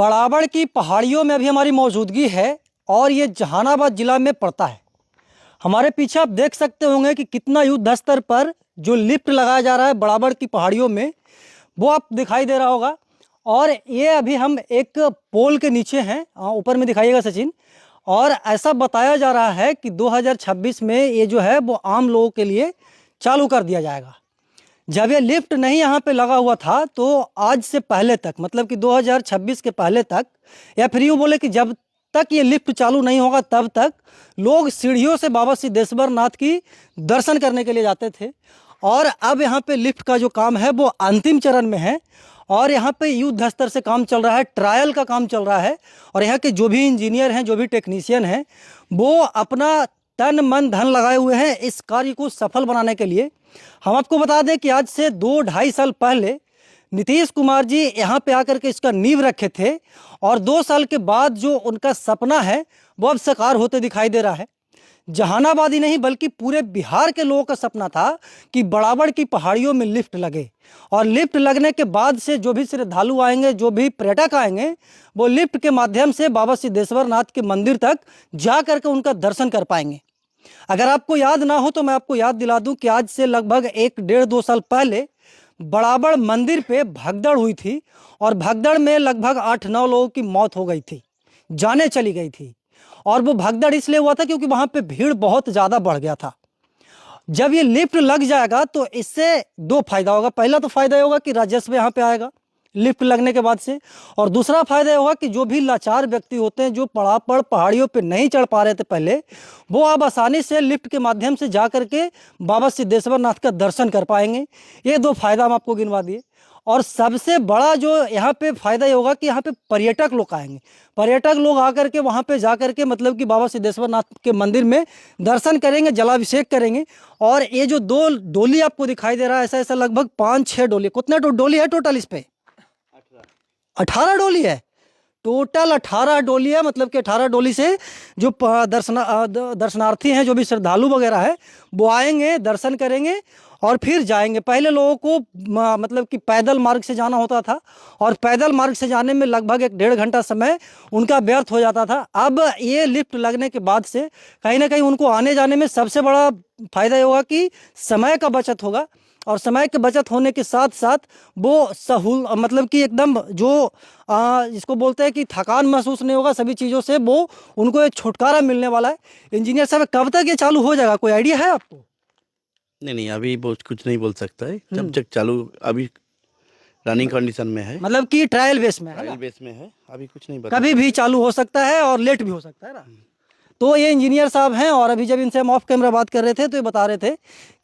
बड़ावड़ की पहाड़ियों में अभी हमारी मौजूदगी है और ये जहानाबाद जिला में पड़ता है। हमारे पीछे आप देख सकते होंगे कि कितना युद्ध स्तर पर जो लिफ्ट लगाया जा रहा है बड़ावड़ की पहाड़ियों में, वो आप दिखाई दे रहा होगा। और ये अभी हम एक पोल के नीचे हैं, ऊपर में दिखाइएगा सचिन। और ऐसा बताया जा रहा है कि 2026 में ये जो है वो आम लोगों के लिए चालू कर दिया जाएगा। जब ये लिफ्ट नहीं यहाँ पे लगा हुआ था तो आज से पहले तक, मतलब कि 2026 के पहले तक, या फिर यूँ बोले कि जब तक ये लिफ्ट चालू नहीं होगा तब तक लोग सीढ़ियों से बाबा सिद्धेश्वर नाथ की दर्शन करने के लिए जाते थे। और अब यहाँ पे लिफ्ट का जो काम है वो अंतिम चरण में है और यहाँ पे युद्ध स्तर से काम चल रहा है, ट्रायल का काम चल रहा है। और यहाँ के जो भी इंजीनियर हैं, जो भी टेक्नीशियन हैं, वो अपना तन मन धन लगाए हुए हैं इस कार्य को सफल बनाने के लिए। हम आपको बता दें कि आज से 2-2.5 साल पहले नीतीश कुमार जी यहाँ पे आकर के इसका नींव रखे थे और 2 साल के बाद जो उनका सपना है वो अब साकार होते दिखाई दे रहा है। जहानाबाद ही नहीं बल्कि पूरे बिहार के लोगों का सपना था कि बड़ावड़ की पहाड़ियों में लिफ्ट लगे और लिफ्ट लगने के बाद से जो भी श्रद्धालु आएंगे, जो भी पर्यटक आएंगे, वो लिफ्ट के माध्यम से बाबा सिद्धेश्वर नाथ के मंदिर तक जा करके उनका दर्शन कर पाएंगे। अगर आपको याद ना हो तो मैं आपको याद दिला दूं कि आज से लगभग 1-1.5-2 साल पहले बड़ावड़ मंदिर पे भगदड़ हुई थी और भगदड़ में लगभग 8-9 लोगों की मौत हो गई थी, जानें चली गई थी। और वो भगदड़ इसलिए हुआ था क्योंकि वहाँ पे भीड़ बहुत ज़्यादा बढ़ गया था। जब ये लिफ्ट लग जाएगा तो इससे 2 फायदा होगा। पहला तो फायदा होगा कि राजस्व यहाँ पे आएगा लिफ्ट लगने के बाद से, और दूसरा फायदा होगा कि जो भी लाचार व्यक्ति होते हैं, जो पहाड़ियों पे नहीं चढ़ पा रहे थे पहले, वो अब आसानी से लिफ्ट के माध्यम से जा करके बाबा सिद्धेश्वर नाथ का दर्शन कर पाएंगे। ये 2 फायदा हम आपको गिनवा दिए। और सबसे बड़ा जो यहाँ पे फ़ायदा ये होगा कि यहाँ पे पर्यटक लोग आएंगे। पर्यटक लोग आकर के वहाँ पे जा कर के मतलब कि बाबा सिद्धेश्वर नाथ के मंदिर में दर्शन करेंगे, जलाभिषेक करेंगे। और ये जो 2 डोली आपको दिखाई दे रहा है, ऐसा लगभग 5-6 डोली, कितना डोली है टोटल इस पे? 18 डोली है टोटल। 18 डोली है, मतलब कि 18 डोली से जो दर्शनार्थी हैं, जो भी श्रद्धालु वगैरह है, वो आएंगे, दर्शन करेंगे और फिर जाएंगे। पहले लोगों को मतलब कि पैदल मार्ग से जाना होता था और पैदल मार्ग से जाने में लगभग 1-1.5 घंटा समय उनका व्यर्थ हो जाता था। अब ये लिफ्ट लगने के बाद से कहीं ना कहीं उनको आने जाने में सबसे बड़ा फ़ायदा ये होगा कि समय का बचत होगा। और समय के बचत होने के साथ साथ वो मतलब कि एकदम जो जिसको बोलते हैं कि थकान महसूस नहीं होगा, सभी चीज़ों से वो उनको एक छुटकारा मिलने वाला है। इंजीनियर साहब, कब तक ये चालू हो जाएगा, कोई आइडिया है आपको? नहीं, अभी कुछ नहीं बोल सकता है। जब तक चालू, अभी रनिंग कंडीशन में है, मतलब कि ट्रायल बेस में है, अभी कुछ नहीं बता। कभी भी चालू हो सकता है और लेट भी हो सकता है ना। तो ये इंजीनियर साहब हैं और अभी जब इनसे हम ऑफ कैमरा बात कर रहे थे तो ये बता रहे थे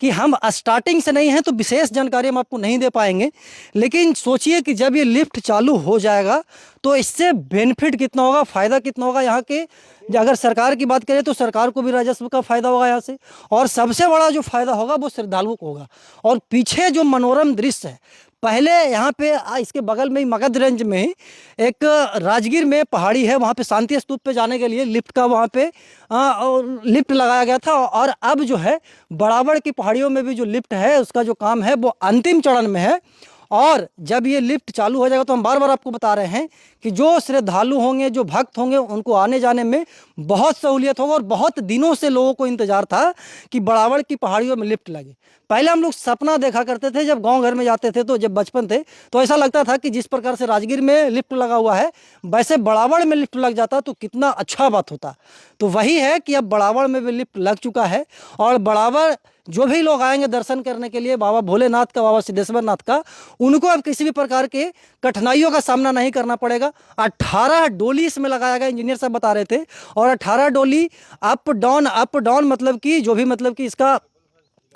कि हम स्टार्टिंग से नहीं हैं तो विशेष जानकारी हम आपको नहीं दे पाएंगे, लेकिन सोचिए कि जब ये लिफ्ट चालू हो जाएगा तो इससे बेनिफिट कितना होगा, फ़ायदा कितना होगा। यहाँ के अगर सरकार की बात करें तो सरकार को भी राजस्व का फ़ायदा होगा यहाँ से, और सबसे बड़ा जो फ़ायदा होगा वो श्रद्धालुओं को होगा। और पीछे जो मनोरम दृश्य है, पहले यहाँ पे इसके बगल में ही मगधरेंज में ही एक राजगीर में पहाड़ी है, वहाँ पे शांति स्तूप पे जाने के लिए लिफ्ट का वहाँ पे लिफ्ट लगाया गया था। और अब जो है बड़ावड़ की पहाड़ियों में भी जो लिफ्ट है उसका जो काम है वो अंतिम चरण में है। और जब ये लिफ्ट चालू हो जाएगा तो हम बार बार आपको बता रहे हैं कि जो श्रद्धालु होंगे, जो भक्त होंगे, उनको आने जाने में बहुत सहूलियत होगा। और बहुत दिनों से लोगों को इंतजार था कि बड़ावड़ की पहाड़ियों में लिफ्ट लगे। पहले हम लोग सपना देखा करते थे, जब गांव घर में जाते थे, तो जब बचपन थे तो ऐसा लगता था कि जिस प्रकार से राजगीर में लिफ्ट लगा हुआ है वैसे बड़ावड़ में लिफ्ट लग जाता तो कितना अच्छा बात होता। तो वही है कि अब बड़ावड़ में भी लिफ्ट लग चुका है और बड़ावड़ जो भी लोग आएंगे दर्शन करने के लिए बाबा भोलेनाथ का, बाबा सिद्धेश्वर नाथ का, उनको अब किसी भी प्रकार के कठिनाइयों का सामना नहीं करना पड़ेगा। 18 डोली इसमें लगाया गया, इंजीनियर साहब बता रहे थे। और 18 डोली अप डाउन मतलब कि जो भी मतलब कि इसका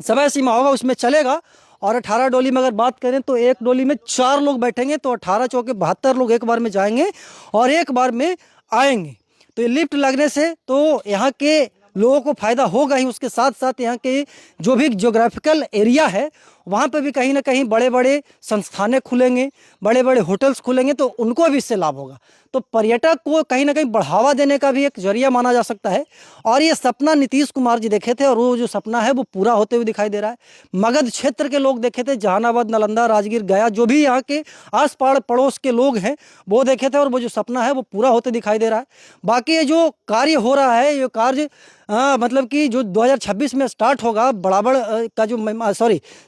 समय सीमा होगा उसमें चलेगा। और 18 डोली में अगर बात करें तो एक डोली में 4 लोग बैठेंगे, तो 18 चौके 72 लोग एक बार में जाएंगे और एक बार में आएंगे। तो ये लिफ्ट लगने से तो यहाँ के लोगों को फ़ायदा होगा ही, उसके साथ साथ यहाँ के जो भी ज्योग्राफिकल एरिया है वहाँ पे भी कहीं ना कहीं बड़े बड़े संस्थानें खुलेंगे, बड़े बड़े होटल्स खुलेंगे, तो उनको भी इससे लाभ होगा। तो पर्यटक को कहीं ना कहीं बढ़ावा देने का भी एक जरिया माना जा सकता है। और ये सपना नीतीश कुमार जी देखे थे और वो जो सपना है वो पूरा होते हुए दिखाई दे रहा है। मगध क्षेत्र के लोग देखे थे, जहानाबाद, नालंदा, राजगीर, गया, जो भी यहाँ के आस पड़ोस के लोग हैं वो देखे थे, और वो जो सपना है वो पूरा होते दिखाई दे रहा है। बाकी ये जो कार्य हो रहा है, ये कार्य मतलब कि जो 2026 में स्टार्ट होगा, बड़ाबड़ का जो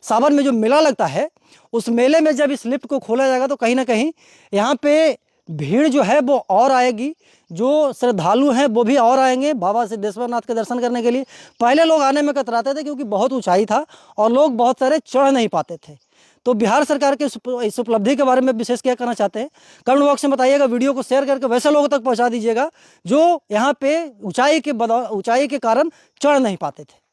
सावन में जो मेला लगता है, उस मेले में जब इस लिफ्ट को खोला जाएगा तो कहीं ना कहीं यहाँ पे भीड़ जो है वो और आएगी। जो श्रद्धालु हैं वो भी और आएंगे बाबा सिद्धेश्वर नाथ के दर्शन करने के लिए। पहले लोग आने में कतराते थे क्योंकि बहुत ऊंचाई था और लोग बहुत सारे चढ़ नहीं पाते थे। तो बिहार सरकार के इस उपलब्धि के बारे में विशेष क्या कहना चाहते हैं, कमेंट बॉक्स में बताइएगा। वीडियो को शेयर करके वैसे लोगों तक पहुंचा दीजिएगा जो यहाँ पे ऊंचाई के कारण चढ़ नहीं पाते थे।